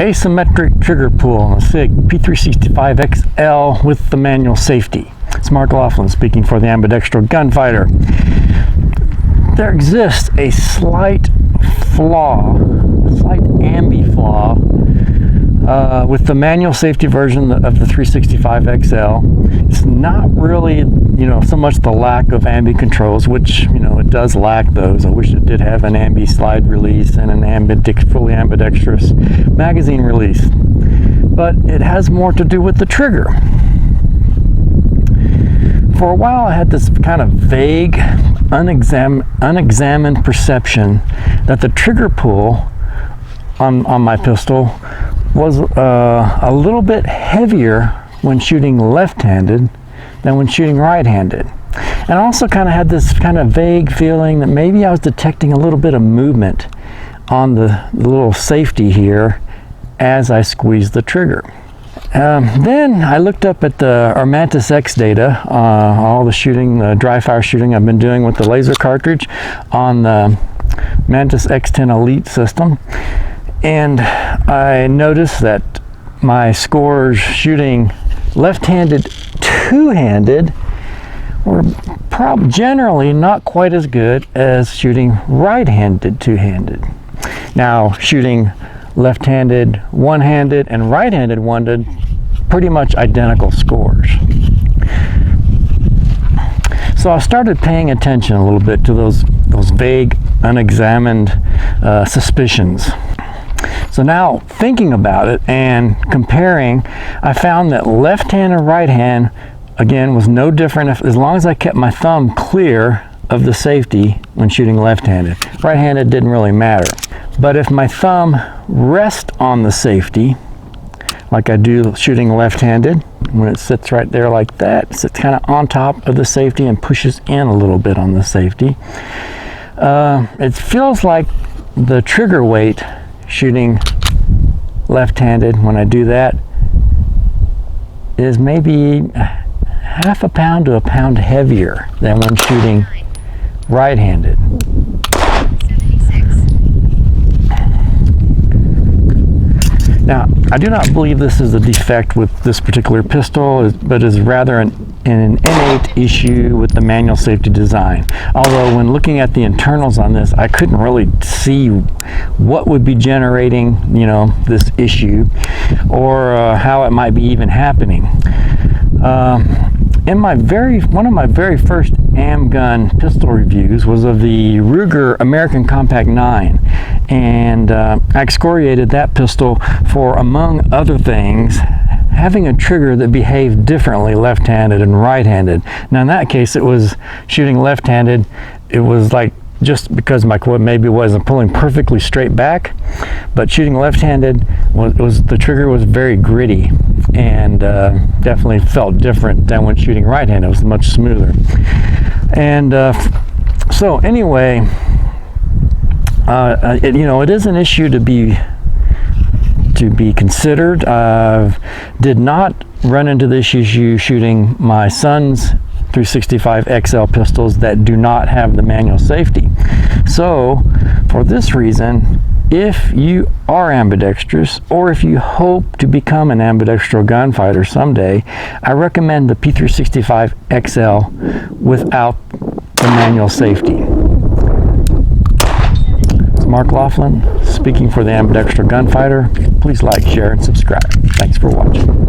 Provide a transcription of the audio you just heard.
asymmetric trigger pull on a Sig P365XL with the manual safety. It's Mark Laughlin speaking for the Ambidextro Gunfighter. There exists a slight flaw, a slight ambi flaw with the manual safety version of the 365XL. It's not really, so much the lack of ambi controls, which, it does lack those. I wish it did have an ambi slide release and an fully ambidextrous magazine release. But it has more to do with the trigger. For a while, I had this kind of vague, unexamined perception that the trigger pull on my pistol was a little bit heavier when shooting left-handed than when shooting right-handed. And I also kind of had this kind of vague feeling that maybe I was detecting a little bit of movement on the little safety here as I squeezed the trigger. Then I looked up at our Mantis X data, all the shooting, the dry fire shooting I've been doing with the laser cartridge on the Mantis X10 Elite system. And I noticed that my scores shooting left-handed two-handed were generally not quite as good as shooting right-handed two-handed. Now, shooting left-handed one-handed and right-handed one-handed, pretty much identical scores. So I started paying attention a little bit to those vague, unexamined suspicions. So now, thinking about it and comparing, I found that left hand and right hand, again, was no different as long as I kept my thumb clear of the safety when shooting left-handed. Right-handed didn't really matter. But if my thumb rests on the safety, like I do shooting left-handed, when it sits right there like that, it sits kind of on top of the safety and pushes in a little bit on the safety. It feels like the trigger weight shooting left-handed, when I do that, is maybe half a pound to a pound heavier than when shooting right-handed. Now, I do not believe this is a defect with this particular pistol, but is rather an innate issue with the manual safety design. Although when looking at the internals on this, I couldn't really see what would be generating, this issue, or how it might be even happening. One of my very first AmbGun pistol reviews was of the Ruger American Compact 9, and I excoriated that pistol for, among other things, having a trigger that behaved differently left-handed and right-handed. Now in that case, it was shooting left-handed, it was like just because my quad maybe wasn't pulling perfectly straight back, but shooting left-handed the trigger was very gritty and definitely felt different than when shooting right-handed. It was much smoother. And so anyway, it is an issue to be considered. Did not run into this issue shooting my son's 365XL pistols that do not have the manual safety. So for this reason, if you are ambidextrous, or if you hope to become an ambidextro gunfighter someday, I recommend the P365XL without the manual safety. It's Mark Laughlin speaking for the Ambidextro Gunfighter. Please like, share, and subscribe. Thanks for watching.